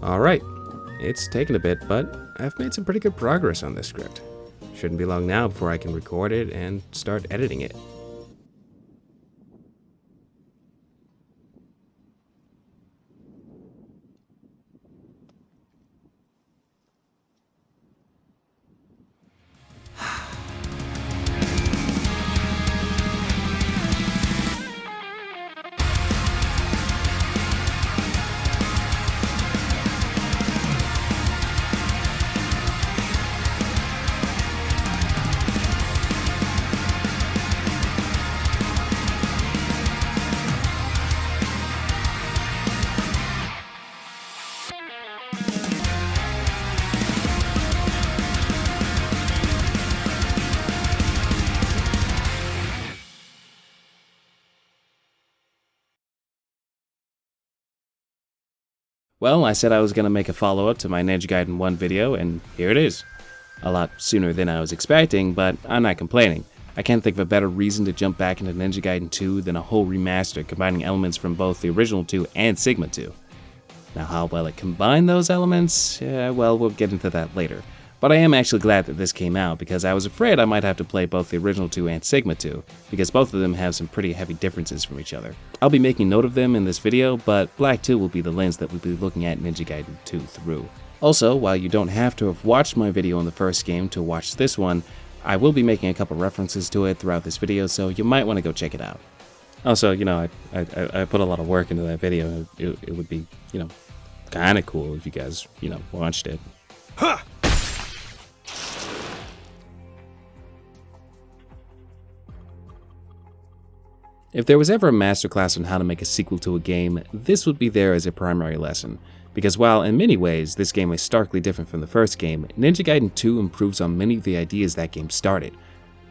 Alright, it's taken a bit, but I've made some pretty good progress on this script. Shouldn't be long now before I can record it and start editing it. Well, I said I was going to make a follow-up to my Ninja Gaiden 1 video, and here it is. A lot sooner than I was expecting, but I'm not complaining. I can't think of a better reason to jump back into Ninja Gaiden 2 than a whole remaster combining elements from both the original 2 and Sigma 2. Now how well it combined those elements, well, we'll get into that later. But I am actually glad that this came out, because I was afraid I might have to play both the original 2 and Sigma 2, because both of them have some pretty heavy differences from each other. I'll be making note of them in this video, but Black 2 will be the lens that we'll be looking at Ninja Gaiden 2 through. Also, while you don't have to have watched my video on the first game to watch this one, I will be making a couple references to it throughout this video, so you might want to go check it out. Also, you know, I put a lot of work into that video. It would be, you know, kind of cool if you guys, you know, watched it. Huh! If there was ever a masterclass on how to make a sequel to a game, this would be there as a primary lesson. Because while in many ways this game is starkly different from the first game, Ninja Gaiden 2 improves on many of the ideas that game started.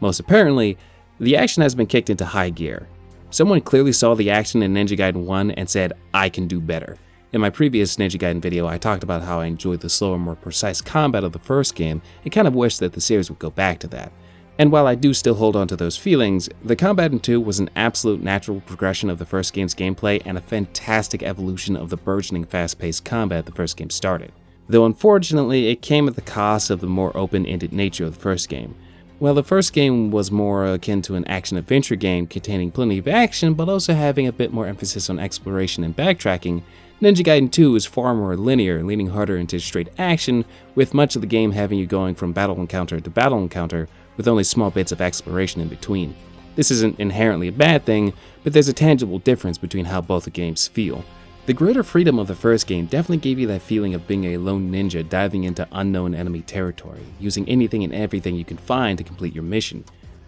Most apparently, the action has been kicked into high gear. Someone clearly saw the action in Ninja Gaiden 1 and said, I can do better. In my previous Ninja Gaiden video, I talked about how I enjoyed the slower, more precise combat of the first game and kind of wished that the series would go back to that. And while I do still hold on to those feelings, the combat in 2 was an absolute natural progression of the first game's gameplay and a fantastic evolution of the burgeoning fast-paced combat the first game started. Though unfortunately, it came at the cost of the more open-ended nature of the first game. While the first game was more akin to an action-adventure game containing plenty of action but also having a bit more emphasis on exploration and backtracking, Ninja Gaiden 2 is far more linear, leaning harder into straight action, with much of the game having you going from battle encounter to battle encounter, with only small bits of exploration in between. This isn't inherently a bad thing, but there's a tangible difference between how both the games feel. The greater freedom of the first game definitely gave you that feeling of being a lone ninja diving into unknown enemy territory, using anything and everything you can find to complete your mission.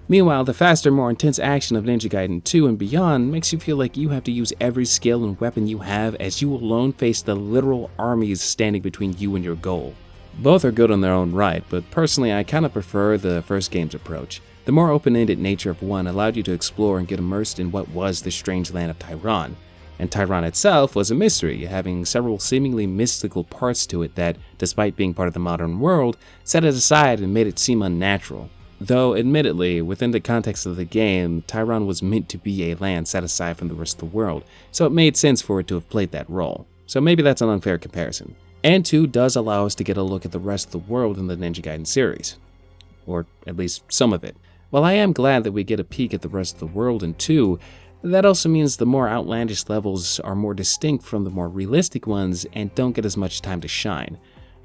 Meanwhile, the faster, more intense action of Ninja Gaiden 2 and beyond makes you feel like you have to use every skill and weapon you have as you alone face the literal armies standing between you and your goal. Both are good in their own right, but personally I kinda prefer the first game's approach. The more open-ended nature of one allowed you to explore and get immersed in what was the strange land of Tyron. And Tyron itself was a mystery, having several seemingly mystical parts to it that, despite being part of the modern world, set it aside and made it seem unnatural. Though, admittedly, within the context of the game, Tyron was meant to be a land set aside from the rest of the world, so it made sense for it to have played that role. So maybe that's an unfair comparison. And 2 does allow us to get a look at the rest of the world in the Ninja Gaiden series. Or at least some of it. While I am glad that we get a peek at the rest of the world in 2, that also means the more outlandish levels are more distinct from the more realistic ones and don't get as much time to shine,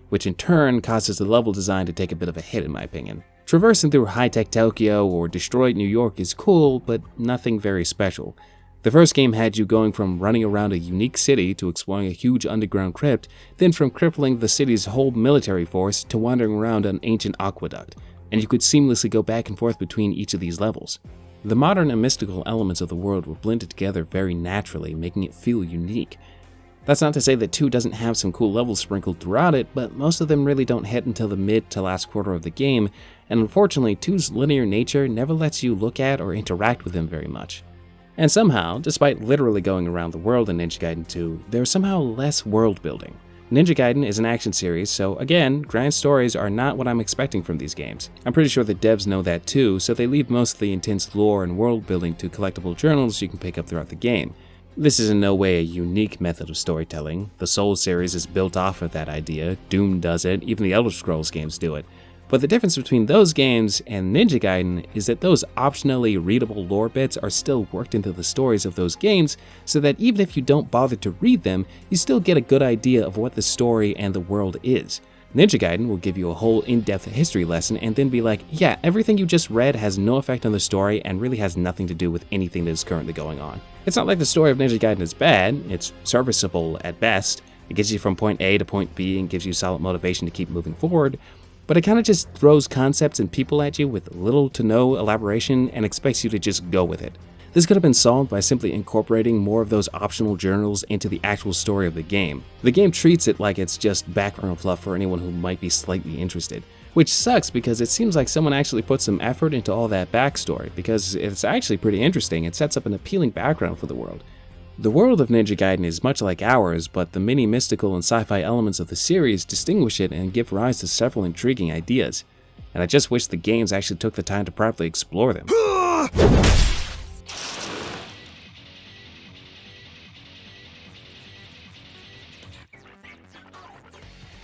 which in turn causes the level design to take a bit of a hit in my opinion. Traversing through high-tech Tokyo or destroyed New York is cool, but nothing very special. The first game had you going from running around a unique city to exploring a huge underground crypt, then from crippling the city's whole military force to wandering around an ancient aqueduct, and you could seamlessly go back and forth between each of these levels. The modern and mystical elements of the world were blended together very naturally, making it feel unique. That's not to say that 2 doesn't have some cool levels sprinkled throughout it, but most of them really don't hit until the mid to last quarter of the game, and unfortunately 2's linear nature never lets you look at or interact with them very much. And somehow, despite literally going around the world in Ninja Gaiden 2, there's somehow less world building. Ninja Gaiden is an action series, so again, grand stories are not what I'm expecting from these games. I'm pretty sure the devs know that too, so they leave most of the intense lore and world building to collectible journals you can pick up throughout the game. This is in no way a unique method of storytelling. The Souls series is built off of that idea, Doom does it, even the Elder Scrolls games do it. But the difference between those games and Ninja Gaiden is that those optionally readable lore bits are still worked into the stories of those games, so that even if you don't bother to read them, you still get a good idea of what the story and the world is. Ninja Gaiden will give you a whole in-depth history lesson and then be like, yeah, everything you just read has no effect on the story and really has nothing to do with anything that is currently going on. It's not like the story of Ninja Gaiden is bad, it's serviceable at best. It gets you from point A to point B and gives you solid motivation to keep moving forward, but it kind of just throws concepts and people at you with little to no elaboration and expects you to just go with it. This could have been solved by simply incorporating more of those optional journals into the actual story of the game. The game treats it like it's just background fluff for anyone who might be slightly interested, which sucks because it seems like someone actually put some effort into all that backstory, because it's actually pretty interesting and sets up an appealing background for the world. The world of Ninja Gaiden is much like ours, but the many mystical and sci-fi elements of the series distinguish it and give rise to several intriguing ideas, and I just wish the games actually took the time to properly explore them.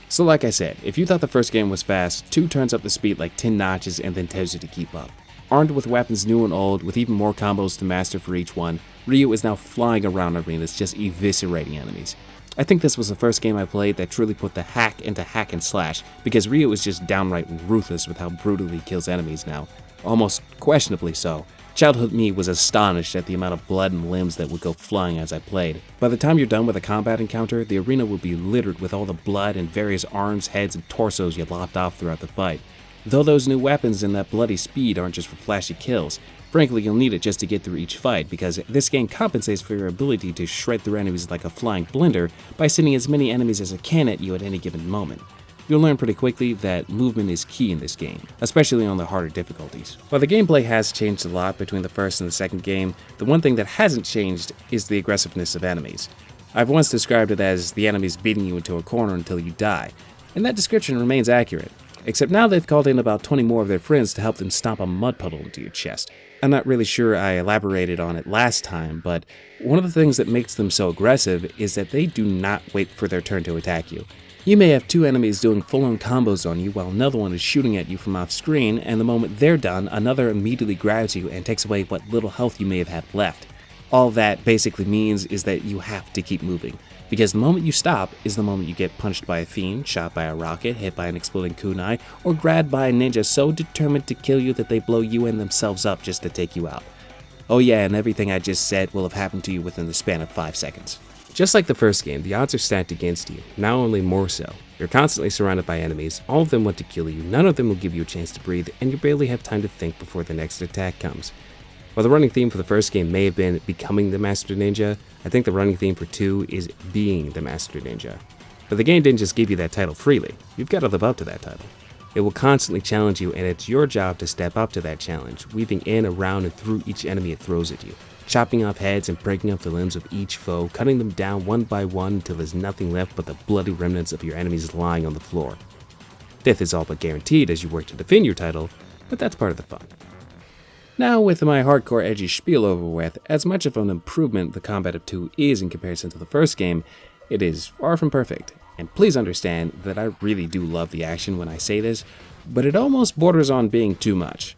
So like I said, if you thought the first game was fast, 2 turns up the speed like 10 notches and then tells you to keep up. Armed with weapons new and old, with even more combos to master for each one, Ryu is now flying around arenas just eviscerating enemies. I think this was the first game I played that truly put the hack into hack and slash, because Ryu is just downright ruthless with how brutally he kills enemies now, almost questionably so. Childhood me was astonished at the amount of blood and limbs that would go flying as I played. By the time you're done with a combat encounter, the arena will be littered with all the blood and various arms, heads, and torsos you lopped off throughout the fight. Though those new weapons and that bloody speed aren't just for flashy kills, frankly you'll need it just to get through each fight, because this game compensates for your ability to shred through enemies like a flying blender by sending as many enemies as it can at you at any given moment. You'll learn pretty quickly that movement is key in this game, especially on the harder difficulties. While the gameplay has changed a lot between the first and the second game, the one thing that hasn't changed is the aggressiveness of enemies. I've once described it as the enemies beating you into a corner until you die, and that description remains accurate, except now they've called in about 20 more of their friends to help them stomp a mud puddle into your chest. I'm not really sure I elaborated on it last time, but one of the things that makes them so aggressive is that they do not wait for their turn to attack you. You may have 2 enemies doing full-on combos on you while another one is shooting at you from off-screen, and the moment they're done, another immediately grabs you and takes away what little health you may have had left. All that basically means is that you have to keep moving, because the moment you stop is the moment you get punched by a fiend, shot by a rocket, hit by an exploding kunai, or grabbed by a ninja so determined to kill you that they blow you and themselves up just to take you out. Oh yeah, and everything I just said will have happened to you within the span of 5 seconds. Just like the first game, the odds are stacked against you, now only more so. You're constantly surrounded by enemies, all of them want to kill you, none of them will give you a chance to breathe, and you barely have time to think before the next attack comes. While the running theme for the first game may have been becoming the Master Ninja, I think the running theme for 2 is being the Master Ninja. But the game didn't just give you that title freely, you've got to live up to that title. It will constantly challenge you, and it's your job to step up to that challenge, weaving in, around, and through each enemy it throws at you. Chopping off heads and breaking up the limbs of each foe, cutting them down one by one until there's nothing left but the bloody remnants of your enemies lying on the floor. Death is all but guaranteed as you work to defend your title, but that's part of the fun. Now, with my hardcore edgy spiel over with, as much of an improvement the combat of 2 is in comparison to the first game, it is far from perfect. And please understand that I really do love the action when I say this, but it almost borders on being too much.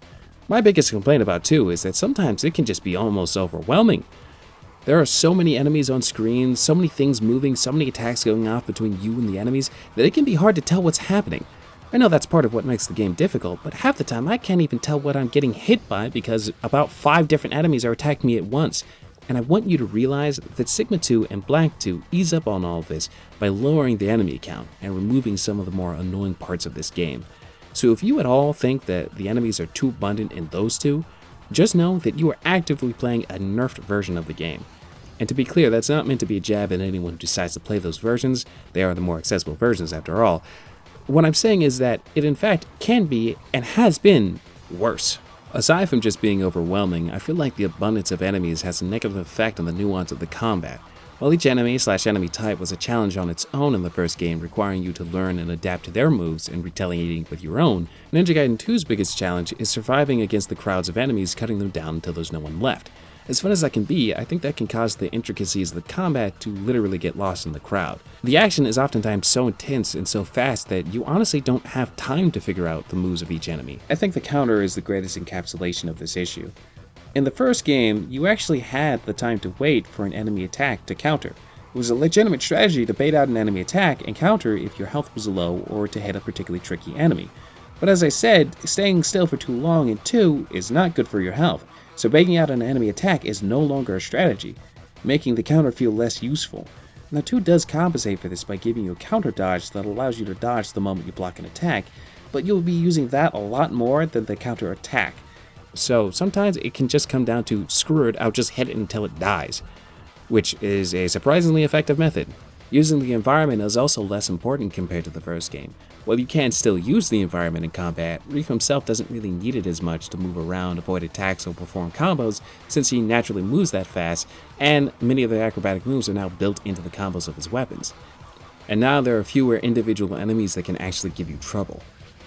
My biggest complaint about 2 is that sometimes it can just be almost overwhelming. There are so many enemies on screen, so many things moving, so many attacks going off between you and the enemies, that it can be hard to tell what's happening. I know that's part of what makes the game difficult, but half the time I can't even tell what I'm getting hit by because about 5 different enemies are attacking me at once. And I want you to realize that Sigma 2 and Blank 2 ease up on all of this by lowering the enemy count and removing some of the more annoying parts of this game. So if you at all think that the enemies are too abundant in those 2, just know that you are actively playing a nerfed version of the game. And to be clear, that's not meant to be a jab at anyone who decides to play those versions. They are the more accessible versions after all. What I'm saying is that it in fact can be, and has been, worse. Aside from just being overwhelming, I feel like the abundance of enemies has a negative effect on the nuance of the combat. While each enemy/enemy type was a challenge on its own in the first game, requiring you to learn and adapt to their moves and retaliating with your own, Ninja Gaiden 2's biggest challenge is surviving against the crowds of enemies, cutting them down until there's no one left. As fun as that can be, I think that can cause the intricacies of the combat to literally get lost in the crowd. The action is oftentimes so intense and so fast that you honestly don't have time to figure out the moves of each enemy. I think the counter is the greatest encapsulation of this issue. In the first game, you actually had the time to wait for an enemy attack to counter. It was a legitimate strategy to bait out an enemy attack and counter if your health was low or to hit a particularly tricky enemy. But as I said, staying still for too long in 2 is not good for your health, so baiting out an enemy attack is no longer a strategy, making the counter feel less useful. Now 2 does compensate for this by giving you a counter dodge that allows you to dodge the moment you block an attack, but you'll be using that a lot more than the counter attack. So sometimes it can just come down to screw it, I'll just hit it until it dies, which is a surprisingly effective method. Using the environment is also less important compared to the first game. While you can still use the environment in combat, Riku himself doesn't really need it as much to move around, avoid attacks, or perform combos since he naturally moves that fast, and many of the acrobatic moves are now built into the combos of his weapons. And now there are fewer individual enemies that can actually give you trouble.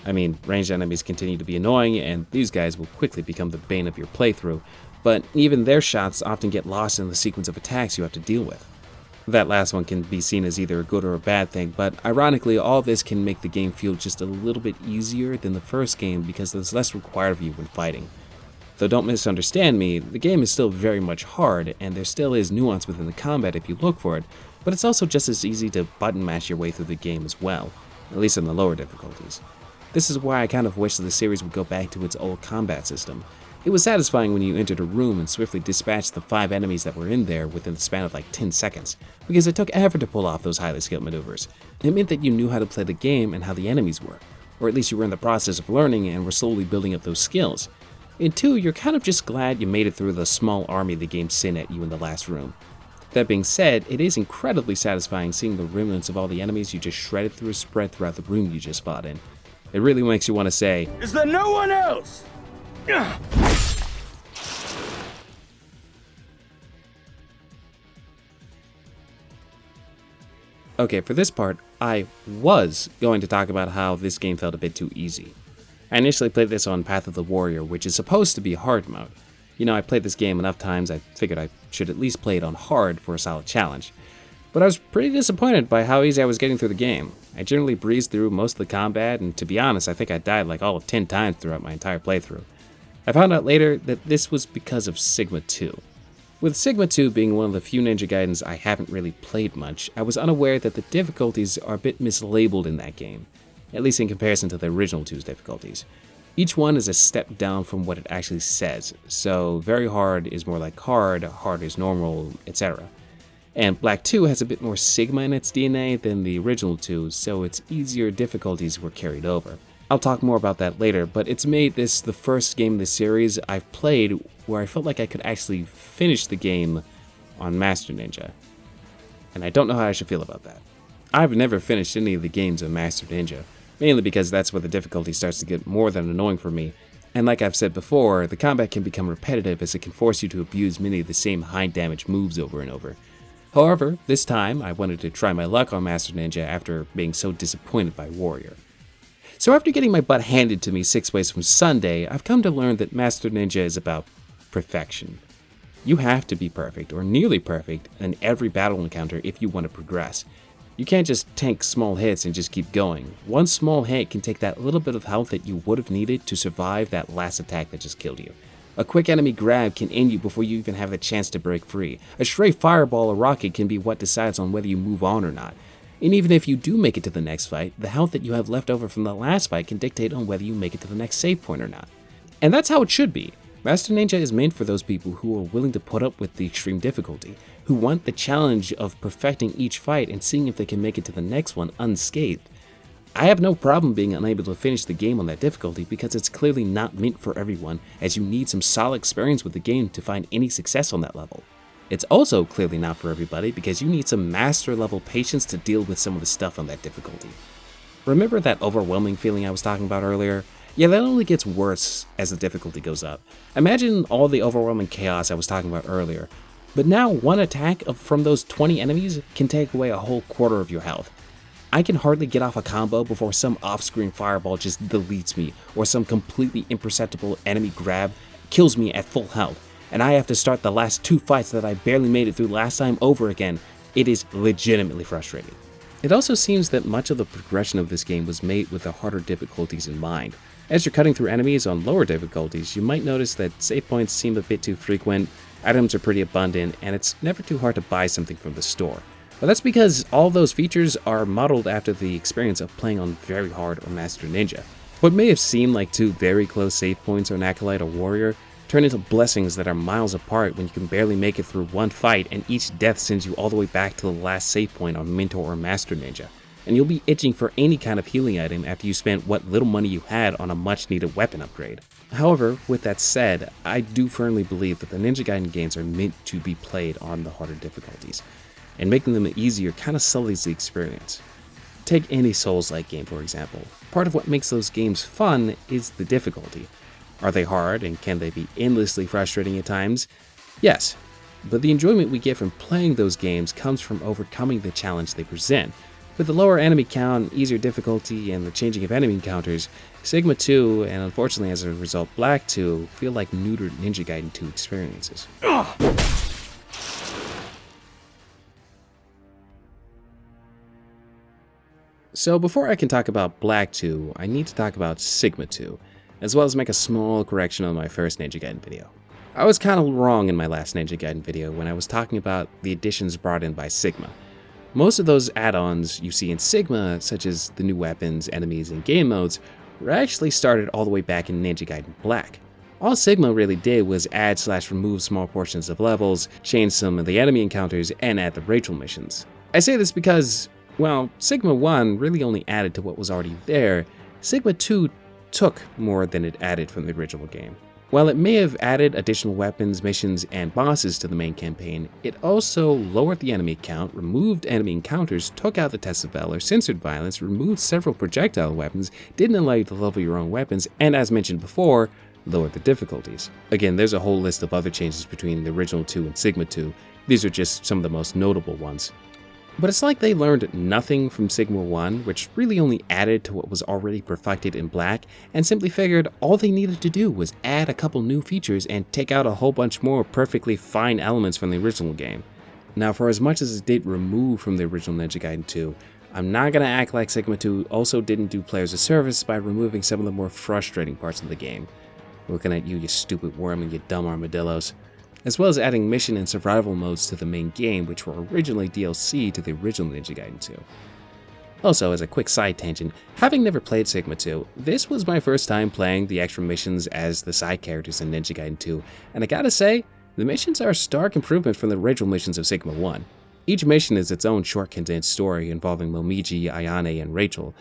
I mean, ranged enemies continue to be annoying, and these guys will quickly become the bane of your playthrough, but even their shots often get lost in the sequence of attacks you have to deal with. That last one can be seen as either a good or a bad thing, but ironically all this can make the game feel just a little bit easier than the first game because there's less required of you when fighting. Though don't misunderstand me, the game is still very much hard, and there still is nuance within the combat if you look for it, but it's also just as easy to button mash your way through the game as well, at least in the lower difficulties. This is why I kind of wish that the series would go back to its old combat system. It was satisfying when you entered a room and swiftly dispatched the 5 enemies that were in there within the span of like 10 seconds, because it took effort to pull off those highly skilled maneuvers. It meant that you knew how to play the game and how the enemies were, or at least you were in the process of learning and were slowly building up those skills. In 2, you're kind of just glad you made it through the small army the game sent at you in the last room. That being said, it is incredibly satisfying seeing the remnants of all the enemies you just shredded through spread throughout the room you just fought in. It really makes you want to say, "Is there no one else?" Okay, for this part, I was going to talk about how this game felt a bit too easy. I initially played this on Path of the Warrior, which is supposed to be hard mode. You know, I played this game enough times I figured I should at least play it on hard for a solid challenge. But I was pretty disappointed by how easy I was getting through the game. I generally breezed through most of the combat, and to be honest, I think I died like all of 10 times throughout my entire playthrough. I found out later that this was because of Sigma 2. With Sigma 2 being one of the few Ninja Gaidens I haven't really played much, I was unaware that the difficulties are a bit mislabeled in that game, at least in comparison to the original 2's difficulties. Each one is a step down from what it actually says, so very hard is more like hard, hard is normal, etc. And Black 2 has a bit more Sigma in its DNA than the original 2, so its easier difficulties were carried over. I'll talk more about that later, but it's made this the first game in the series I've played where I felt like I could actually finish the game on Master Ninja. And I don't know how I should feel about that. I've never finished any of the games of Master Ninja, mainly because that's where the difficulty starts to get more than annoying for me. And like I've said before, the combat can become repetitive as it can force you to abuse many of the same high damage moves over and over. However, this time I wanted to try my luck on Master Ninja after being so disappointed by Warrior. So after getting my butt handed to me 6 ways from Sunday, I've come to learn that Master Ninja is about perfection. You have to be perfect, or nearly perfect, in every battle encounter if you want to progress. You can't just tank small hits and just keep going. One small hit can take that little bit of health that you would have needed to survive that last attack that just killed you. A quick enemy grab can end you before you even have the chance to break free. A stray fireball or rocket can be what decides on whether you move on or not. And even if you do make it to the next fight, the health that you have left over from the last fight can dictate on whether you make it to the next save point or not. And that's how it should be. Master Ninja is meant for those people who are willing to put up with the extreme difficulty, who want the challenge of perfecting each fight and seeing if they can make it to the next one unscathed. I have no problem being unable to finish the game on that difficulty because it's clearly not meant for everyone, as you need some solid experience with the game to find any success on that level. It's also clearly not for everybody because you need some master level patience to deal with some of the stuff on that difficulty. Remember that overwhelming feeling I was talking about earlier? Yeah, that only gets worse as the difficulty goes up. Imagine all the overwhelming chaos I was talking about earlier, but now one attack from those 20 enemies can take away a whole quarter of your health. I can hardly get off a combo before some off-screen fireball just deletes me, or some completely imperceptible enemy grab kills me at full health. and I have to start the last 2 fights that I barely made it through last time over again. It is legitimately frustrating. It also seems that much of the progression of this game was made with the harder difficulties in mind. As you're cutting through enemies on lower difficulties, you might notice that save points seem a bit too frequent, items are pretty abundant, and it's never too hard to buy something from the store. But that's because all those features are modeled after the experience of playing on very hard or Master Ninja. What may have seemed like 2 very close save points on Acolyte or Warrior turn into blessings that are miles apart when you can barely make it through one fight and each death sends you all the way back to the last save point on Mentor or Master Ninja. And you'll be itching for any kind of healing item after you spent what little money you had on a much needed weapon upgrade. However, with that said, I do firmly believe that the Ninja Gaiden games are meant to be played on the harder difficulties, and making them easier kind of sullies the experience. Take any Souls-like game, for example. Part of what makes those games fun is the difficulty. Are they hard, and can they be endlessly frustrating at times? Yes, but the enjoyment we get from playing those games comes from overcoming the challenge they present. With the lower enemy count, easier difficulty, and the changing of enemy encounters, Sigma 2, and unfortunately as a result Black 2, feel like neutered Ninja Gaiden 2 experiences. So before I can talk about Black 2, I need to talk about Sigma 2, as well as make a small correction on my first Ninja Gaiden video. I was kind of wrong in my last Ninja Gaiden video when I was talking about the additions brought in by Sigma. Most of those add-ons you see in Sigma, such as the new weapons, enemies, and game modes, were actually started all the way back in Ninja Gaiden Black. All Sigma really did was add/remove small portions of levels, change some of the enemy encounters, and add the Rachel missions. I say this because, well, Sigma 1 really only added to what was already there. Sigma 2 took more than it added from the original game. While it may have added additional weapons, missions, and bosses to the main campaign, it also lowered the enemy count, removed enemy encounters, took out the Test of Valor, censored violence, removed several projectile weapons, didn't allow you to level your own weapons, and as mentioned before, lowered the difficulties. Again, there's a whole list of other changes between the original 2 and Sigma 2. These are just some of the most notable ones. But it's like they learned nothing from Sigma 1, which really only added to what was already perfected in Black, and simply figured all they needed to do was add a couple new features and take out a whole bunch more perfectly fine elements from the original game. Now, for as much as it did remove from the original Ninja Gaiden 2, I'm not gonna act like Sigma 2 also didn't do players a service by removing some of the more frustrating parts of the game. Looking at you, you stupid worm, and you dumb armadillos. As well as adding mission and survival modes to the main game, which were originally DLC to the original Ninja Gaiden 2. Also, as a quick side tangent, having never played Sigma 2, this was my first time playing the extra missions as the side characters in Ninja Gaiden 2, and I gotta say, the missions are a stark improvement from the original missions of Sigma 1. Each mission is its own short condensed story involving Momiji, Ayane, and Rachel,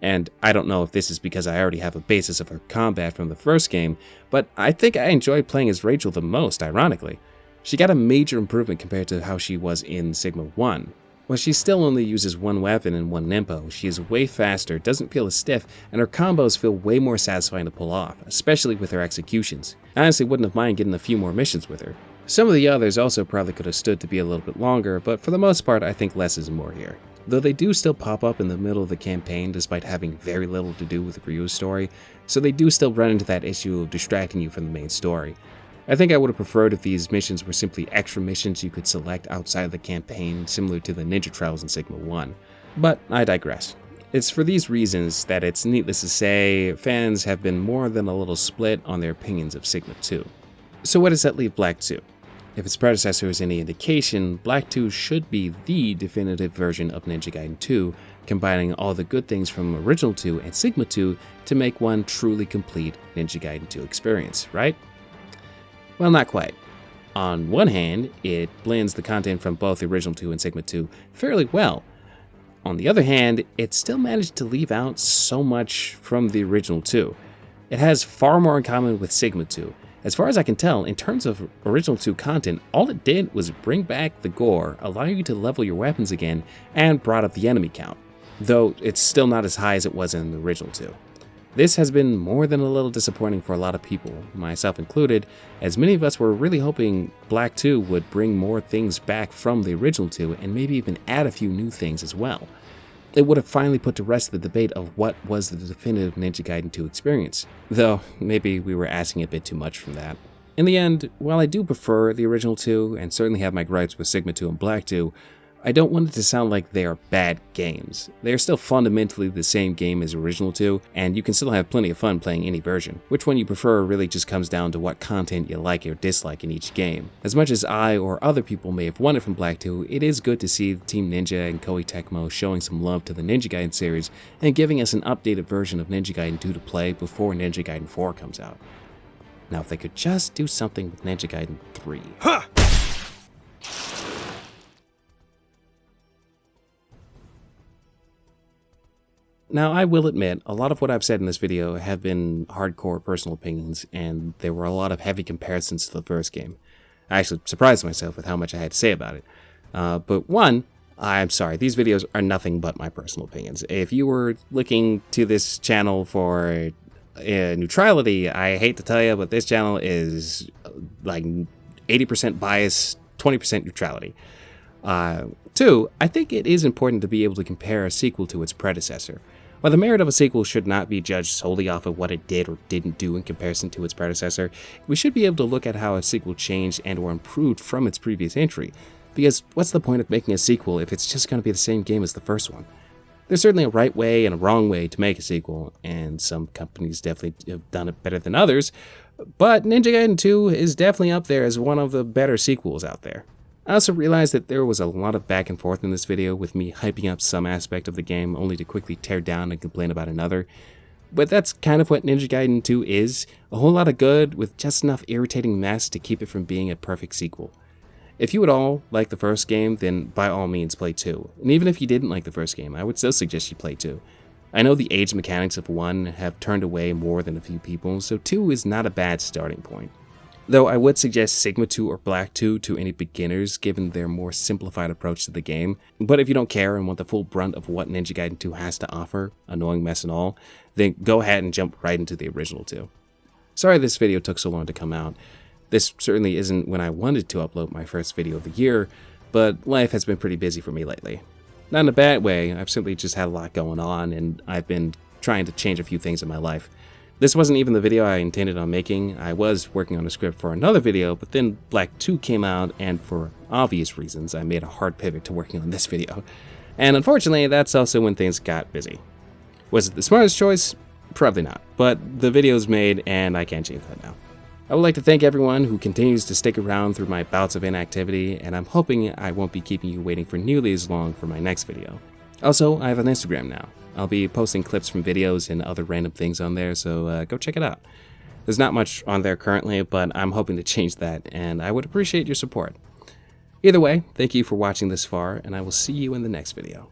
and I don't know if this is because I already have a basis of her combat from the first game, but I think I enjoyed playing as Rachel the most, ironically. She got a major improvement compared to how she was in Sigma 1. While she still only uses one weapon and one Nimpo, she is way faster, doesn't feel as stiff, and her combos feel way more satisfying to pull off, especially with her executions. I honestly wouldn't have minded getting a few more missions with her. Some of the others also probably could have stood to be a little bit longer, but for the most part I think less is more here. Though they do still pop up in the middle of the campaign despite having very little to do with Ryu's story, so they do still run into that issue of distracting you from the main story. I think I would have preferred if these missions were simply extra missions you could select outside of the campaign, similar to the Ninja Trials in Sigma 1. But I digress. It's for these reasons that it's needless to say, fans have been more than a little split on their opinions of Sigma 2. So where does that leave Black 2? If its predecessor is any indication, Black 2 should be the definitive version of Ninja Gaiden 2, combining all the good things from Original 2 and Sigma 2 to make one truly complete Ninja Gaiden 2 experience, right? Well, not quite. On one hand, it blends the content from both the Original 2 and Sigma 2 fairly well. On the other hand, it still managed to leave out so much from the Original 2. It has far more in common with Sigma 2. As far as I can tell, in terms of Original 2 content, all it did was bring back the gore, allow you to level your weapons again, and brought up the enemy count, though it's still not as high as it was in the Original 2. This has been more than a little disappointing for a lot of people, myself included, as many of us were really hoping Black 2 would bring more things back from the Original 2 and maybe even add a few new things as well. It would have finally put to rest the debate of what was the definitive Ninja Gaiden 2 experience, though maybe we were asking a bit too much from that. In the end, while I do prefer the original two, and certainly have my gripes with Sigma 2 and Black 2, I don't want it to sound like they are bad games. They are still fundamentally the same game as original 2, and you can still have plenty of fun playing any version. Which one you prefer really just comes down to what content you like or dislike in each game. As much as I or other people may have wanted from Black 2, it is good to see Team Ninja and Koei Tecmo showing some love to the Ninja Gaiden series and giving us an updated version of Ninja Gaiden 2 to play before Ninja Gaiden 4 comes out. Now if they could just do something with Ninja Gaiden 3. Huh! Now, I will admit, a lot of what I've said in this video have been hardcore personal opinions, and there were a lot of heavy comparisons to the first game. I actually surprised myself with how much I had to say about it. But one, I'm sorry, these videos are nothing but my personal opinions. If you were looking to this channel for neutrality, I hate to tell you, but this channel is like 80% bias, 20% neutrality. Two, I think it is important to be able to compare a sequel to its predecessor. While the merit of a sequel should not be judged solely off of what it did or didn't do in comparison to its predecessor, we should be able to look at how a sequel changed and or improved from its previous entry. Because what's the point of making a sequel if it's just going to be the same game as the first one? There's certainly a right way and a wrong way to make a sequel, and some companies definitely have done it better than others, but Ninja Gaiden 2 is definitely up there as one of the better sequels out there. I also realized that there was a lot of back and forth in this video with me hyping up some aspect of the game only to quickly tear down and complain about another. But that's kind of what Ninja Gaiden 2 is, a whole lot of good with just enough irritating mess to keep it from being a perfect sequel. If you at all like the first game, then by all means play 2. And even if you didn't like the first game, I would still suggest you play 2. I know the age mechanics of 1 have turned away more than a few people, so 2 is not a bad starting point. Though I would suggest Sigma 2 or Black 2 to any beginners given their more simplified approach to the game. But if you don't care and want the full brunt of what Ninja Gaiden 2 has to offer, annoying mess and all, then go ahead and jump right into the original 2. Sorry this video took so long to come out. This certainly isn't when I wanted to upload my first video of the year, but life has been pretty busy for me lately. Not in a bad way, I've simply just had a lot going on and I've been trying to change a few things in my life. This wasn't even the video I intended on making. I was working on a script for another video, but then Black 2 came out, and for obvious reasons, I made a hard pivot to working on this video. And unfortunately, that's also when things got busy. Was it the smartest choice? Probably not, but the video's made, and I can't change that now. I would like to thank everyone who continues to stick around through my bouts of inactivity, and I'm hoping I won't be keeping you waiting for nearly as long for my next video. Also, I have an Instagram now. I'll be posting clips from videos and other random things on there, so go check it out. There's not much on there currently, but I'm hoping to change that, and I would appreciate your support. Either way, thank you for watching this far, and I will see you in the next video.